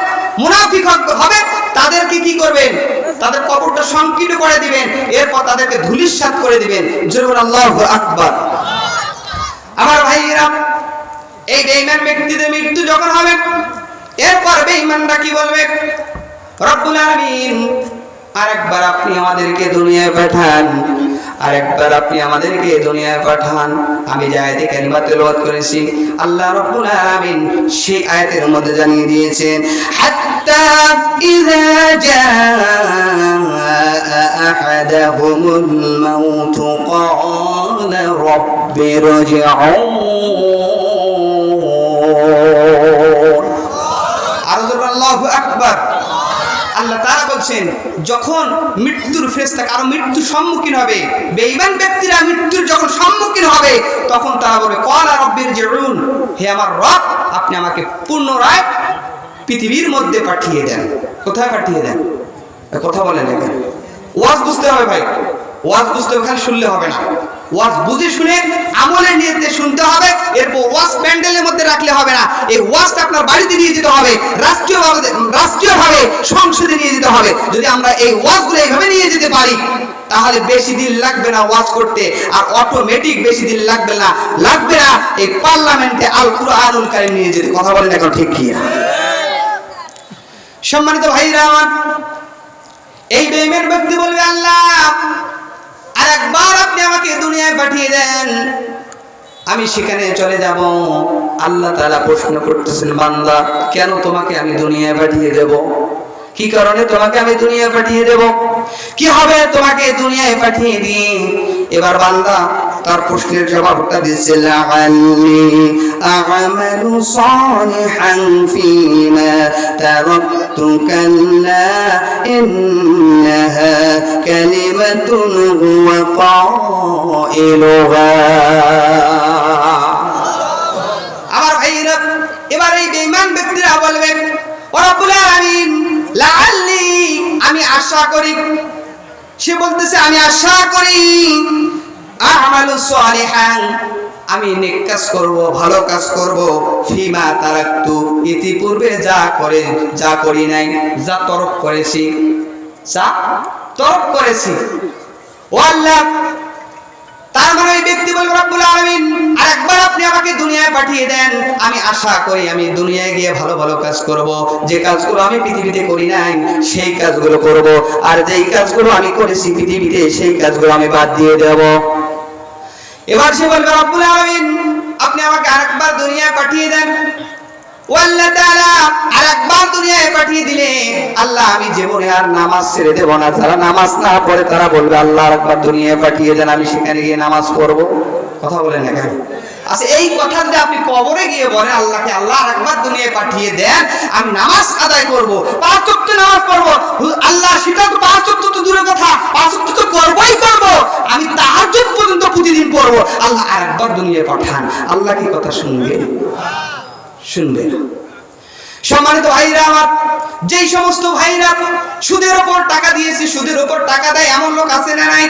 মুনাফিক হবে, তাদেরকে কি করবেন? তাদের কবরটা সংকীর্ণ করে দিবেন, এরপর তাদেরকে ধূলিসাৎ করে দিবেন। জোরে বলেন আল্লাহু আকবার। আমার ভাইরা, এই বেঈমান ব্যক্তিদের মৃত্যু যখন হবে এরপর বেঈমানরা কি বলবে? রব্বুল আলামিন, আরেকবার আপনি আমাদেরকে দুনিয়ায় পাঠান, আরেকবার আপনি আমাদেরকে দুনিয়ায় পাঠান। আমি যে আয়াতে কারিমা তেলাওয়াত করেছি, আল্লাহ রাব্বুল আলামিন সেই আয়াতের মধ্যে জানিয়ে দিয়েছেন, হাত্তা ইযা জাআ আহাদাহুমুল মাউত ক্বালা রাব্বি রজিউন। আল্লাহু আকবার। আল্লাহ তাআলা বলছেন, যখন মৃত্যুর ফেরেশতা কারো মৃত্যুর সম্মুখীন হবে, বেঈমান ব্যক্তিরা মৃত্যুর যখন সম্মুখীন হবে তখন তারা বলবে ক্বালা রাব্বির জিউন, হে আমার রব, আপনি আমাকে পুনরায় পৃথিবীর মধ্যে পাঠিয়ে দেন। কোথায় পাঠিয়ে দেন? কথা বলেন না কেন? ওয়াজ বুঝতে হবে ভাই, ওয়াজ বুঝতে হবে, খালি শুনলে হবে না। ওয়াজ বুঝে শুনে আমলের নিয়তে শুনতে হবে। এরপর ওয়াজ প্যান্ডেলের মধ্যে রাখলে হবে না, এই ওয়াজটা আপনার বাড়িতে নিয়ে যেতে হবে, রাষ্ট্রীয়ভাবে সংসদে নিয়ে যেতে হবে। যদি আমরা এই ওয়াজগুলো এইভাবে নিয়ে যেতে পারি তাহলে বেশি দিন লাগবে না ওয়াজ করতে, আর অটোমেটিক বেশি দিন লাগবে না এই পার্লামেন্টে আল কুরআনুল কারীম নিয়ে যেতে। কথা বলেন এখন ঠিক কি? সম্মানিত ভাইরা আমার, এই বেঈমান ব্যক্তি বলবে আল্লাহ আরেকবার আপনি আমাকে দুনিয়ায় পাঠিয়ে দেন, আমি সেখানে চলে যাব। আল্লাহ তাআলা প্রশ্ন করতেছেন, বান্দা কেন তোমাকে আমি দুনিয়ায় পাঠিয়ে দেব? কি কারণে তোমাকে আমি দুনিয়ায় পাঠিয়ে দেব? কি হবে তোমাকে দুনিয়ায় পাঠিয়ে দিয়ে? এবার বান্দা তার প্রশ্নের জবাবটা দিচ্ছে, লাআল্লি আ'মালু সালিহান ফীমা তারাকতু কাল্লা ইন্নাহা কালিমাতুন হুয়া কাইলুহা। আমার ভাইরা, এবার এই বেঈমান ব্যক্তিরা বলবে ও রব্বুল আলামিন, লাআল্লি, আমি আশা করি, সে বলতেছে আমি আশা করি, আমালু সালিহান, আমি নেক কাজ করব, ভালো কাজ করব, ফিমা তারাকতু, ইতিপূর্বে যা করি নাই, যা তরক করেছি, ও আল্লাহ। তার মানে এই ব্যক্তি বলবে রব্বুল আলামিন আরেকবার আপনি আমাকে দুনিয়ায় পাঠিয়ে দেন, আমি আশা করি আমি দুনিয়ায় গিয়ে ভালো ভালো কাজ করব, যে কাজগুলো আমি পৃথিবীতে করি নাই সেই কাজগুলো করব, আর যেই কাজগুলো আমি করেছি পৃথিবীতে সেই কাজগুলো আমি বাদ দিয়ে দেব। এবার সে বলবে রব্বুল আলামিন আপনি আমাকে আরেকবার দুনিয়ায় পাঠিয়ে দেন, ও আল্লাহ তাআলা আরেকবার দুনিয়ায় পাঠিয়ে দিলে আল্লাহ আমি জীবনে আর নামাজ ছেড়ে দেব না। যারা নামাজ না পড়ে তারা বলবে আল্লাহ আরেকবার দুনিয়ায় পাঠিয়ে দেন, আমি সেখানে গিয়ে নামাজ পড়ব। কথা বলেন না কেন? আচ্ছা এই কথা যদি আপনি কবরে গিয়ে বলেন আল্লাহকে আল্লাহ আরেকবার দুনিয়ায় পাঠিয়ে দেন, আমি নামাজ আদায় করব, 5 ওয়াক্ত নামাজ পড়ব, আল্লাহ সেটা তো 5 ওয়াক্ত তো দূরের কথা, 5 ওয়াক্ত তো করবই করব, আমি তাহাজ্জুদ পর্যন্ত প্রতিদিন পড়ব, আল্লাহ আরেকবার দুনিয়ায় পাঠান, আল্লাহ কি কথা শুনবে? শুনবে না। সম্মানিত ভাইরা আমার, যেই সমস্ত ভাইরা সুদের উপর টাকা দিয়েছে, সুদের উপর টাকা দেয় এমন লোক আছে না নাই?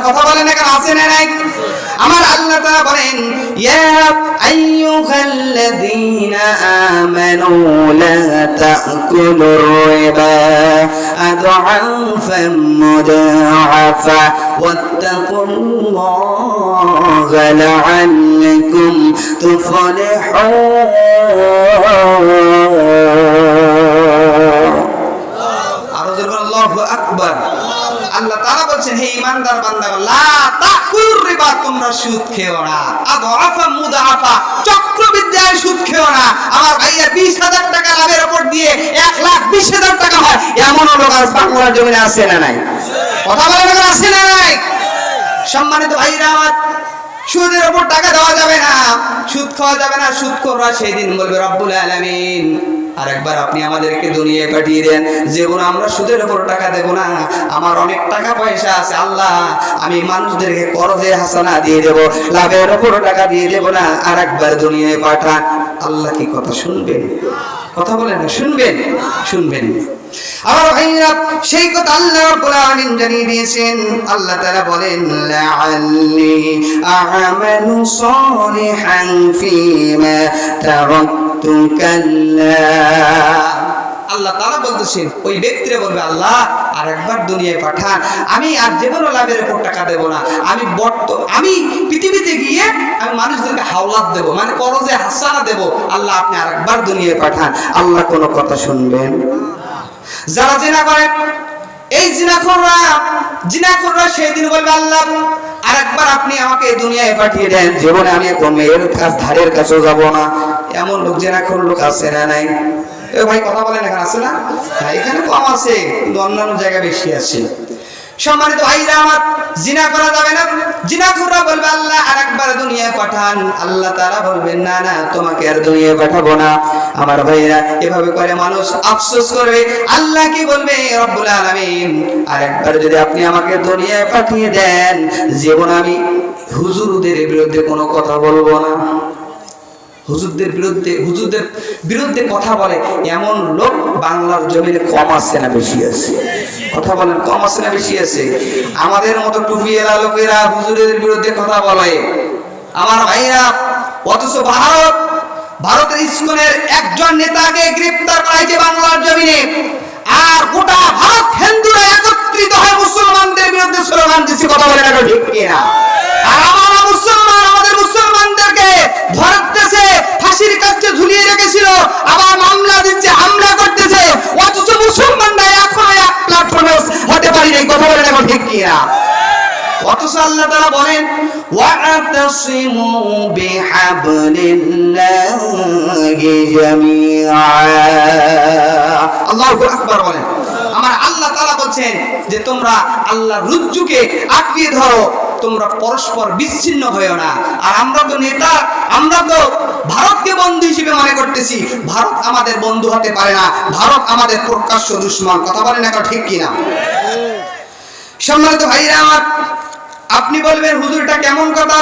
কথা বলেন না কেন, আছে না নাই? আমার আল্লাহ তাআলা বলেন ইয়া আইয়ুহাল্লাযীনা আমানু লা তাকুলুর রিবা আদআফান মুদাআফা ওয়াত্তাকুল্লাহা লাআল্লাকুম তুফলিহুন। আল্লাহু আকবার। আল্লাহ তাআলা বলেন হে ঈমানদার বান্দাগণ, লা তাকুলুর রিবা, তোমরা সুদ খেও না, আদআফা মুদাআফা, চক্রবৃদ্ধির সুদ খেও না। আমার ভাইয়া 20,000 টাকা লাভের উপর দিয়ে 1,20,000 টাকা হয়, এমন লোক আজ বাংলার জমিনে আছে না নাই? কথা বলেন না, আছে না নাই? সম্মানিত ভাইরা আমার, সুদের উপর টাকা দেওয়া যাবে না, সুদ খাওয়া যাবে না। সুদখোররা সেই দিন বলবে রব্বুল আলামিন আরেকবার আপনি আমাদেরকে দুনিয়ায় পাঠিয়ে দেন, জীবনে আমরা সুদের উপর টাকা দেব না, আমার অনেক টাকা পয়সা আছে আল্লাহ, আমি মানুষদেরকে করজে হাসানা দিয়ে দেব, লাভের উপর টাকা দিয়ে দেব না, আরেকবার দুনিয়ায় পাঠান। আল্লাহ কি কথা শুনবেন? কথা বলেন না, শুনবেন? শুনবেন না। আমার ভাইরা সেই কথা আল্লাহ রাব্বুল আলামিন জানিয়ে দিয়েছেন। আল্লাহ তাআলা বলেন লাআল্লি আ'মালু সালিহান ফীমা তারাকতু কাল্লা। আল্লাহ তাআলা বলতেছেন ওই ব্যক্তিরা বলবে আল্লাহ আরেকবার দুনিয়ায় পাঠান, আমি আর জীবন লাভের উপর টাকা দেব না, আমি পৃথিবীতে গিয়ে আমি মানুষদেরকে হাওলাত দেব, মানে করজে হাসানা দেব, আল্লাহ আপনি আরেকবার দুনিয়ায় পাঠান। আল্লাহ কোনো কথা শুনবেন? যারা জিনা করে, এই জিনাখোররা সেই দিন বলবে আল্লাহ আরেকবার আপনি আমাকে দুনিয়ায় পাঠিয়ে দেন, জীবনে আমি কোন মেয়ের কাছে ধারের কাছেও যাব না। এমন লোক জিনাখোর লোক আছে না নাই? এ ভাই কথা বলেন, এখানে আছে না? হ্যাঁ, এখানে কম আছে কিন্তু অন্যান্য জায়গায় বেশি আছে। সম্মানিত ভাইরা আমার, জিনা করা যাবে না। জিনাখোররা বলবে আল্লাহ আরেকবার দুনিয়ায় পাঠান। আল্লাহ তাআলা বলবেন না না, তোমাকে আর দুনিয়ায় পাঠাবো না। আমার ভাইরা এভাবে করে মানুষ আফসোস করবে। আল্লাহ কি বলবে? রব্বুল আলামিন আরেকবার যদি আপনি আমাকে দুনিয়ায় পাঠিয়ে দেন, জীবন আমি হুজুরদের বিরুদ্ধে কোনো কথা বলবো না। হুজুরদের বিরুদ্ধে কথা বলে এমন লোক বাংলার জমিনে কম আছে না বেশি আছে? কথা বলেন, কম আছে না বেশি আছে? আমাদের মতো টুপিওয়ালা লোকেরা হুজুরের বিরুদ্ধে কথা বলে আমার ভাইরা, অথচ ভারতের ইসকনের একজন নেতাকে গ্রেফতার করা হয়েছে বাংলার জমিনে, আর গোটা ভারত হিন্দুরা একত্রিত হয় মুসলমানদের বিরুদ্ধে স্লোগান দিচ্ছে। কথা বলে না, ঠিক কিনা? আর আমাদের মুসলমানদেরকে ধরতেছে, ফাঁসির কাছে ঝুলিয়ে রেখেছিল, আবার মামলা দিচ্ছে, হামলা করতেছে, অথচ মুসলমানরা এখন এক প্ল্যাটফর্মে হতে পারি নাই। কথা বলে না, ঠিক কিনা? অথচ আল্লাহ তাআলা বলেন ওয়া'তাসিমু বিহাবলিল্লাহি জামিআ। আল্লাহু আকবার বলেন। আমার আল্লাহ তাআলা বলছেন যে তোমরা আল্লাহর রজ্জুকে আঁকড়িয়ে ধরো, তোমরা পরস্পর বিচ্ছিন্ন হয়েও না। আর আমরা তো ভারতকে বন্ধু হিসেবে মনে করতেছি, ভারত আমাদের বন্ধু হতে পারে না, ভারত আমাদের প্রকাশ্য দুশমন। কথা বলেন না, ঠিক কিনা? সম্মানিত ভাইরা আমার, আপনি বলবেন হুজুরটা কেমন কথা?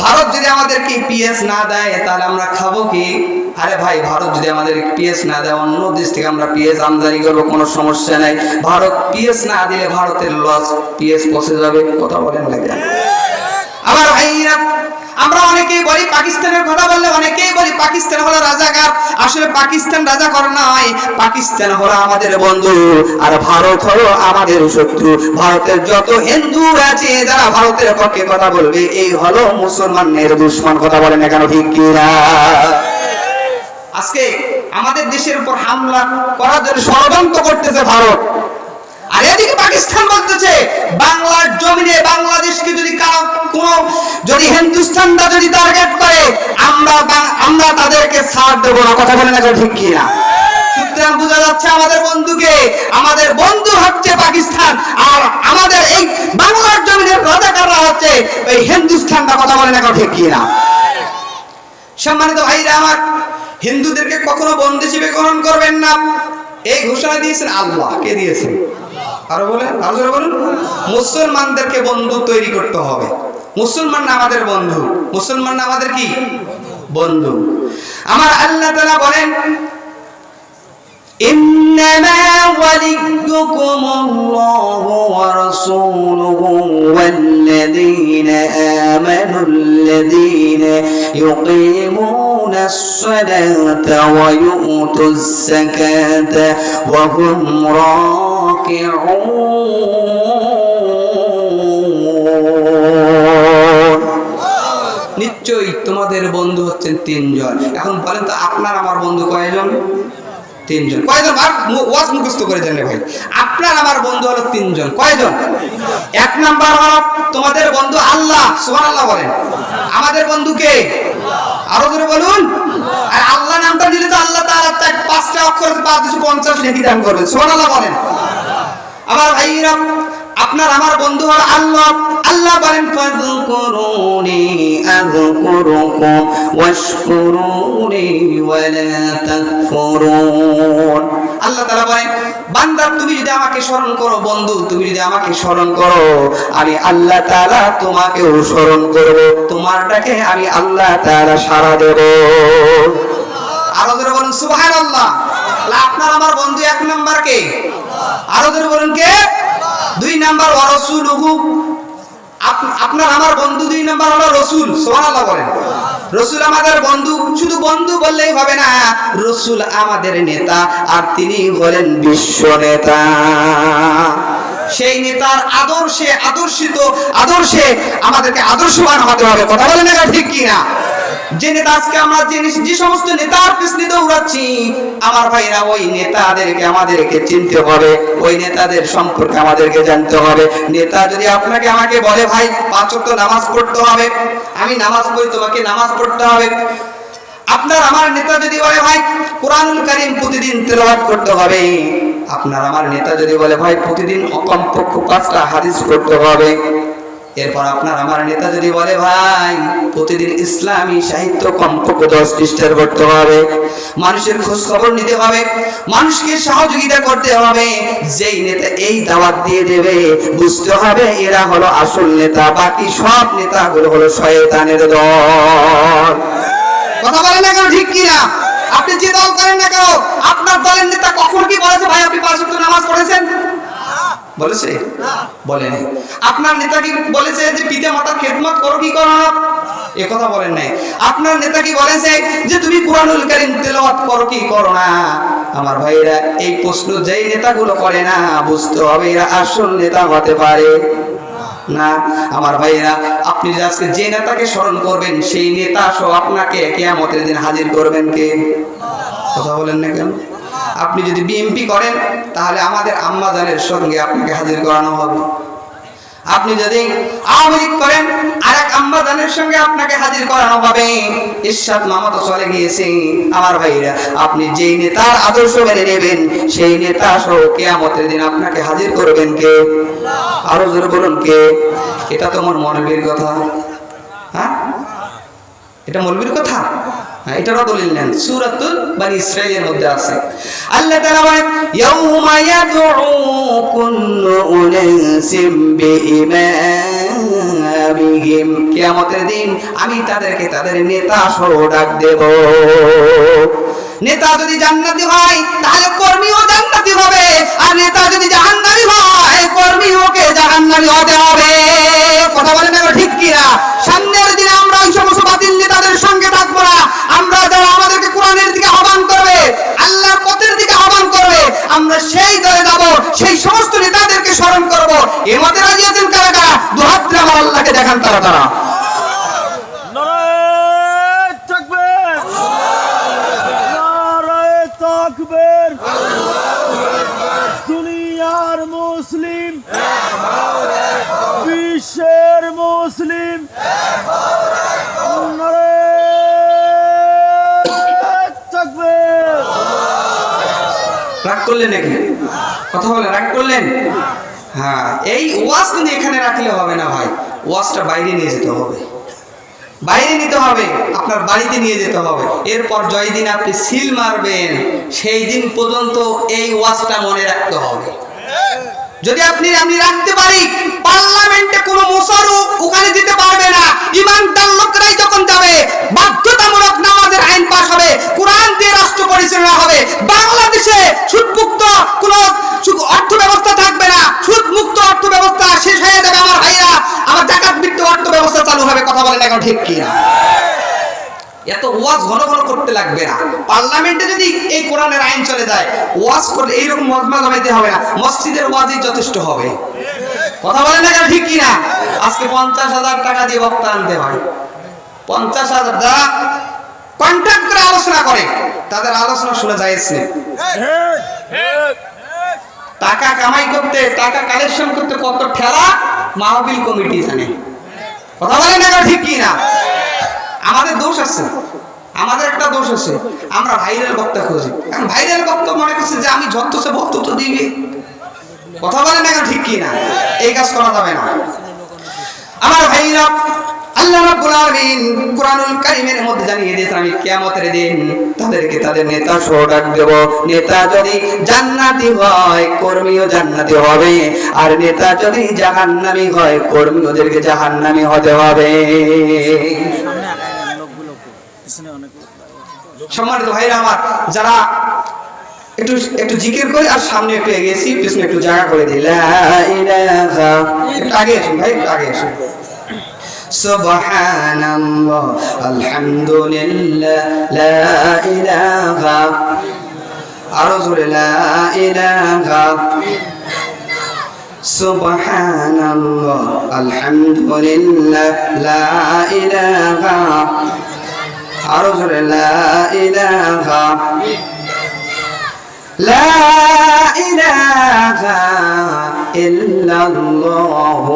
ভারত যদি আমাদেরকে পিএস না দেয় তাহলে আমরা খাবো কি? আরে ভাই, ভারত যদি আমাদের পিএস না দেয়, অন্য দেশ থেকে আমরা পিএস আমদানি করবো, কোনো সমস্যা নাই। ভারত পিএস না দিলে ভারতের লস, পিএস পচে যাবে। কথা বলেন না কেন? আমার ভাইরা, আমরা অনেকেই বলি পাকিস্তানের কথা বললে অনেকেই বলি পাকিস্তান হলো রাজাকার। আসলে পাকিস্তান রাজাকার নয়, পাকিস্তান হলো আমাদের বন্ধু, আর ভারত হলো আমাদের শত্রু। ভারতের যত হিন্দু আছে যারা ভারতের পক্ষে কথা বলবে, এই হলো মুসলমানের দুশমন। কথা বলেন না কেন, ঠিক কিনা? আজকে আমাদের দেশের উপর হামলা করার জন্য ষড়যন্ত্র করতেছে ভারত, আর এদিকে পাকিস্তান বলতেছে বাংলার জমিনে বাংলাদেশকে যদি হিন্দুস্তান হিন্দুস্তানটা যদি টার্গেট করে আমরা তাদেরকে ছাড় দেব না। কথা বলে না ঠিক কি না? সুতরাং বোঝা যাচ্ছে আমাদের বন্ধু হচ্ছে পাকিস্তান, আর আমাদের এই বাংলার জমিনের রাজাকাররা হচ্ছে এই হিন্দুস্তানটা। কথা বলে না ঠিক কি না? সম্মানিত ভাইরা আমার, হিন্দুদেরকে কখনো বন্ধু হিসেবে গ্রহণ করবেন না, এই ঘোষণা দিয়েছেন আল্লাহ। কে দিয়েছেন? আরো বলেন, আরো জোরে বলুন। মুসলমানদেরকে বন্ধু তৈরি করতে হবে। মুসলমান না আমাদের বন্ধু, মুসলমান না আমাদের কি বন্ধু। আমার আল্লাহ তাআলা বলেন, إنما وليكم الله ورسوله والذين آمنوا الذين يقيمون الصلاة ويؤتوا الزكاة وهم راكعون। নিশ্চয়ই তোমাদের বন্ধু হচ্ছেন তিনজন। এখন বলেন তো আপনার আমার বন্ধু কয়জন? তিনজন। কয়জন? ওয়াজ মুখস্থ করে জানলে ভাই, আপনার আমার বন্ধু হলো তিনজন। কয়জন? এক নাম্বার হলো তোমাদের বন্ধু আল্লাহ। সুবহানাল্লাহ বলেন। আমাদের বন্ধু কে? আরো জোরে বলুন। আর আল্লাহ নামটা দিলে তো আল্লাহ তাআলা 5টা অক্ষর 550 নেকি দান করবেন। সুবহানাল্লাহ বলেন। আমার ভাইরা, আপনার আমার বন্ধু হলো আল্লাহ। আল্লাহ বলেন, ফাযকুরুনি আযকুরুকুম ওয়াশকুরুনি ওয়ালা তাকফুরুন। আল্লাহ তাআলা বলেন, বান্দা তুমি যদি আমাকে স্মরণ করো, বন্ধু তুমি যদি আমাকে স্মরণ করো, আমি আল্লাহ তাআলা তোমাকেও স্মরণ করব, তোমার ডাকে আমি আল্লাহ তাআলা সাড়া দেব। আরো জোরে বলুন সুবহানাল্লাহ। আপনার আমার বন্ধু এক নাম্বার কে? আরো জোরে বলুন কে? 2 নাম্বার ওয়া রাসূলুহু। আপনার আমার বন্ধু 2 নাম্বার হলো রাসূল। সুবহানাল্লাহ বলেন। রাসূল আমাদের বন্ধু। শুধু বন্ধু বললেই হবে না, রাসূল আমাদের নেতা, আর তিনি হলেন বিশ্ব নেতা। সেই নেতার আদর্শে আমাদেরকে আদর্শবান হতে হবে। কথা বলেন না ঠিক কি না? যে নেতা আজকে আমরা যে সমস্ত নেতার পিছনে দৌড়াচ্ছি, আমার ভাইরা, ওই নেতাদেরকে আমাদেরকে চিনতে হবে, ওই নেতাদের সম্পর্কে আমাদেরকে জানতে হবে। নেতা যদি আপনাকে আমাকে বলে, ভাই 5 ওয়াক্ত নামাজ পড়তে হবে, আমি নামাজ পড়ি, তোমাকে নামাজ পড়তে হবে। আপনার আমার নেতা যদি বলে, ভাই কোরআনুল কারীম প্রতিদিন তেলাওয়াত করতে হবে, আপনার আমার নেতা যদি বলে, ভাই প্রতিদিন কমপক্ষে 5টা হাদিস পড়তে হবে। এরপর আপনার আমার নেতা যদি বলে, ভাই প্রতিদিন ইসলামী সাহিত্য কমপক্ষে 10 পৃষ্ঠার পড়তে হবে, মানুষের খোঁজ খবর নিতে হবে, মানুষকে সহযোগিতা করতে হবে, যেই নেতা এই দাওয়াত দিয়ে দেবে, বুঝতে হবে এরা হলো আসল নেতা, বাকি সব নেতাগুলো হলো শয়তানের দল। কথা বলেন না কেন ঠিক কি না? আপনি যে দল করেন না কেন, আপনার দলের নেতা কখন কি বলেছে, ভাই আপনি 5 ওয়াক্ত নামাজ পড়েছেন? বলেছে? বলেনি। আপনার নেতা কি বলেছে যে পিতা মাতার খেদমত করো কি করো না? এ কথা বলেন নাই। আপনার নেতা কি বলেছে যে তুমি কুরআনুল কারীম তেলাওয়াত করো কি করো না? আমার ভাইরা, এই প্রশ্ন যেই নেতাগুলো করে না, বুঝতে হবে এরা আসল নেতা হতে পারে না। আমার ভাইরা, আপনি আজকে যে নেতাকে স্মরণ করবেন, সেই নেতা সহ আপনাকে কিয়ামতের দিন হাজির করবেন কে? কথা বলেন না কেন? আপনি যদি বিএমপি করেন, তাহলে আমাদের আম্মাজানের সঙ্গে আপনাকে হাজির করানো হবে। আপনি যদি আওয়ামী লীগ করেন, আরেক আম্মাজানের সঙ্গে আপনাকে হাজির করানো হবে। ইরশাদ মামা তো চলে গিয়েছে। আমার ভাইরা, আপনি যেই নেতার আদর্শ মেনে নেবেন, সেই নেতা সহ কিয়ামতের দিন আপনাকে হাজির করবেন কে? আরো জোরে বলুন কে? এটা তো আমার মৌলবীর কথা। হ্যাঁ, এটা মৌলবীর কথা। এটারও দলিল নেন, সূরাতুল বনী ইসরাঈলের মধ্যে আছে। আল্লাহ তাআলা বলেন, ইয়াউমা ইয়াদউ কুল্লু উনাসিম বিইমামিহিম, কিয়ামতের দিন আমি তাদেরকে তাদের নেতা সহ ডাক দেব। নেতা যদি জান্নাতি হয়, তাহলে কর্মীও জান্নাতি হবে, আর নেতা যদি জাহান্নামী হয়, কর্মীওকে জাহান্নামী হতে হবে। কথা বলেন না ঠিক কি না? সামনের দিনে আমরা ওই সমস্ত বাতিল নেতাদের সঙ্গে থাকবো না। আমরা যারা আমাদেরকে কোরআনের দিকে আহ্বান করবে, আল্লাহর পথের দিকে আহ্বান করবে, আমরা সেই দলে যাব, সেই সমস্ত নেতাদেরকে স্মরণ করব। এর মধ্যে রাজি আছেন কারা কারা? দুহাত তুলে আমার আল্লাহকে দেখান তারা তারা।
নারায়ে তাকবীর, নারায়ে তাকবীর। দুনিয়ার মুসলিম, বিশ্বের মুসলিম,
করলেন নাকি? কথা বলে রাগ করলেন? হ্যাঁ, এই ওয়াজ কিন্তু এখানে রাখলে হবে না ভাই, ওয়াজটা বাইরে নিয়ে যেতে হবে, বাইরে নিতে হবে, আপনার বাড়িতে নিয়ে যেতে হবে। এরপর জয় দিন আপনি সিল মারবেন, সেই দিন পর্যন্ত এই ওয়াজটা মনে রাখতে হবে। যদি আমি রাখতে পারি, পার্লামেন্টে কোনো মোশাররফ ওখানে যেতে পারবে না। ইমানদার লোকরাই যখন যাবে, বাধ্যতামূলক নামাজের আইন পাস হবে, কোরআন দিয়ে রাষ্ট্র পরিচালনা হবে। বাংলাদেশে সুদমুক্ত কোনো অর্থ ব্যবস্থা থাকবে না, সুদমুক্ত অর্থ ব্যবস্থা শেষ হয়ে যাবে আমার ভাইরা। আমার যাকাত মুক্ত অর্থ ব্যবস্থা চালু হবে। কথা বলেন এখন ঠিক কি না? এত ওয়াজ ঘন ঘন করতে লাগবে না। পার্লামেন্টে যদি এই কোরআনের আইন চলে যায়, ওয়াজ করলে এইরকম মজমা জমাইতে হবে না, মসজিদের ওয়াজই যথেষ্ট হবে। কথা বলেন না ঠিক কি না? আজকে 50,000 টাকা দিয়ে বক্তা আনতে হয়, 50,000 যারা কন্ট্রাক্ট করে আলোচনা করে তাদের আলোচনা শুনে যায় টাকা কামাই করতে, টাকা কালেকশন করতে কত ঠেলা মাহফিল কমিটি জানে। কথা বলেন না ঠিক কি না? আমাদের দোষ আছে, আমাদের একটা দোষ আছে, আমরা ভাইরাল বক্তা খুঁজি। কারণ ভাইরাল বক্তা মনে করছে যে আমি যত সে বক্তব্য দিবে। কথা বলেন না ঠিক কি না? এই কাজ করা যাবে না আমার ভাইরা। আল্লাহ রাব্বুল আলামিন কুরআনুল কারীমের মধ্যে জানিয়ে দিয়েছেন, আমি কিয়ামতের দিন তাদেরকে তাদের নেতা সহ ডাক দেব। নেতা যদি জান্নাতি হয়, কর্মীও জান্নাতি হবে, আর নেতা যদি জাহান্নামী হয়, কর্মীদেরকে জাহান্নামী হতে হবে। সম্মানিত ভাইরা আমার, যারা একটু জিকির করে আর সামনে একটু এগিয়েছি, পিছনে একটু জায়গা করে দিই। লা ইলাহা, একটু আগে আসুন ভাই, একটু আগে আসুন। সুবহানাল্লাহ, আলহামদুলিল্লাহ, লা ইলাহা, আরো জোরে লা ইলাহা, সুবহানাল্লাহ, আলহামদুলিল্লাহ, লা ইলাহা, আরো জোরে লা ইলাহা, লা ইলাহা ইল্লাল্লাহু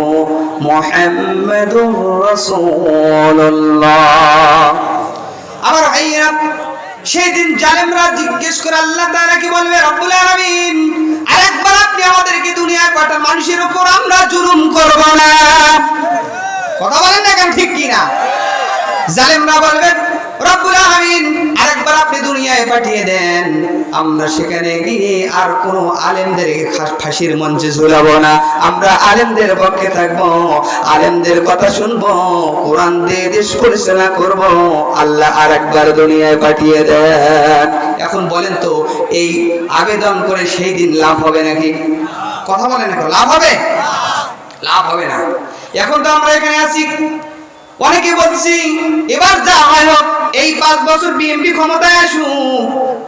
মুহাম্মাদুর রাসূলুল্লাহ। আমার ভাইয়া, সেই দিন জালেমরা জিজ্ঞেস করে আল্লাহ তাআলা কি বলবে? রব্বুল আলামিন, আরেকবার আপনি আমাদেরকে দুনিয়ায় কয়টা মানুষের উপর আমরা জুলুম করব না? কথা বলেন না কেন ঠিক কি না? জালেমরা বলবে রব্বুল আলামিন, আরেকবার আপনি দুনিয়ায় পাঠিয়ে দেন, আমরা সেখানে গিয়ে আর কোনো আলেমদেরকে ফাঁসির মঞ্চে ঝুলাবো না, আমরা আলেমদের পক্ষে থাকবো, আলেমদের কথা শুনবো, কোরআন দিয়ে দেশ পরিচালনা করব। আল্লাহ আরেকবার দুনিয়ায় পাঠিয়ে দেন। এখন বলেন তো, এই আবেদন করে সেই দিন লাভ হবে নাকি? কথা বলেন না, লাভ হবে? লাভ হবে না। এখন তো আমরা এখানে আছি, অনেকে বলছি এবার যা হয় হোক, এই 5 বছর বিএনপি ক্ষমতায় আসুক,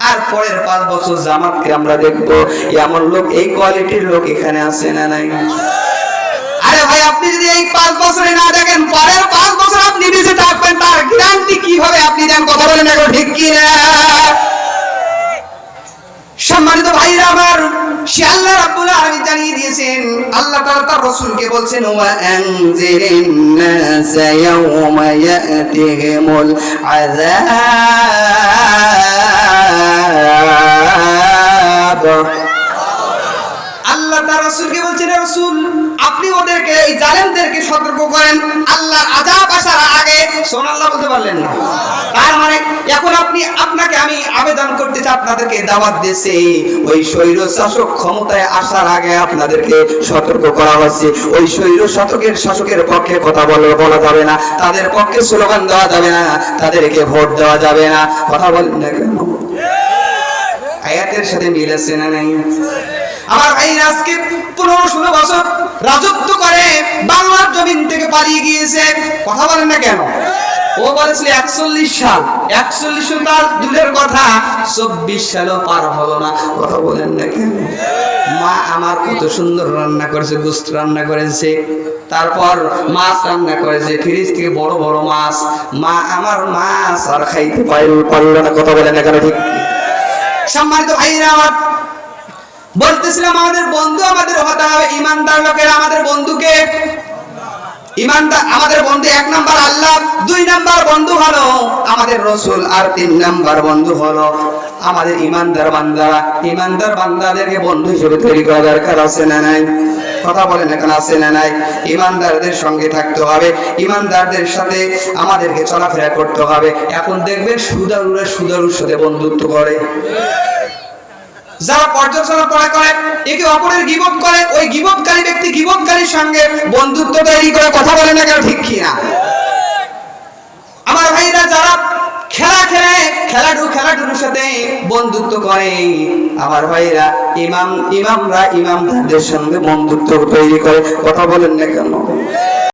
আর পরের 5 বছর জামাতকে আমরা দেখবো। এমন লোক, এই কোয়ালিটির লোক এখানে আছে না নাই? আরে ভাই, আপনি যদি এই 5 বছরে না দেখেন, পরের 5 বছর আপনি বেঁচে থাকবেন, তার গ্যারান্টি কি হবে আপনি দেন? কথা বলেন এখন ঠিক কি না? সম্মানিত ভাইরা আমার, সে আল্লাহ রাব্বুল আলামিন জানিয়ে দিয়েছেন, আল্লাহ তাআলা তার রাসূলকে বলছেন, ওয়া আনজিরিন নাস ইয়াওমা ইয়াতিহিমুল আযাব। আল্লাহ তার রাসূলকে বলছেন, রাসূল আপনি ওদেরকে, এই জালেমদেরকে সতর্ক করেন আল্লাহর আযাব আসার আগে। সুবহানাল্লাহ বলতে পারলেন না? তার মানে এখন আপনাকে আমি আবেদন করতে চাই, আপনাদেরকে দাওয়াত দিয়েছি, ওই স্বৈর শাসক ক্ষমতায় আসার আগে আপনাদেরকে সতর্ক করা হচ্ছে। ওই স্বৈর শাসকের পক্ষে কথা বলা যাবে না, তাদের পক্ষে স্লোগান দেওয়া যাবে না, তাদেরকে ভোট দেওয়া যাবে না। কথা বলেন না কেন? আয়াতের সাথে মিল আছে না নাই? আমার ভাই আজকে 15-16 বছর রাজত্ব করে বাংলার জমিন থেকে পালিয়ে গিয়েছে। কথা বলেন না কেন? ও বলেছিল 41 সাল, 41 সাল তার দূরের কথা, 24 সালও পার হলো না। কথা বলেন না কেন? মা আমার কত সুন্দর রান্না করেছে, গোশত রান্না করেছে, তারপর মাছ রান্না করেছে, ফ্রিজ থেকে বড় বড় মাছ। মা আমার মাছ আর খাইতে পারল না। কথা বলেন না কেন? ঠিক। সম্মানিত ভাইরা আমার, বলতেছিলাম আমাদের বন্ধু আমাদের হতে হবে ইমানদার লোকেরা। আমাদের বন্ধুকে ইমানদার, আমাদের বন্ধু 1 নাম্বার আল্লাহ, 2 নাম্বার বন্ধু হলো আমাদের রাসূল, আর 3 নাম্বার বন্ধু হলো আমাদের ইমানদার বান্দাদেরকে বন্ধু হিসেবে তৈরি করা দরকার আছে না নাই? কথা বলেন এখন আছে না নাই? ইমানদারদের সঙ্গে থাকতে হবে, ইমানদারদের সাথে আমাদেরকে চলাফেরা করতে হবে। এখন দেখবেন সুদারুর সাথে বন্ধুত্ব করে, যারা পর্যালোচনা করে একে অপরের গীবত করে, ওই গীবতকারী ব্যক্তি গীবতকারীর সঙ্গে বন্ধুত্ব তৈরি করে। কথা বলেন না কেন, ঠিক কিনা? আমার ভাইরা যারা খেলাধুলোর সাথে বন্ধুত্ব করে, আমার ভাইরা ইমামরা ইমামদের সঙ্গে বন্ধুত্ব তৈরি করে। কথা বলেন না কেন?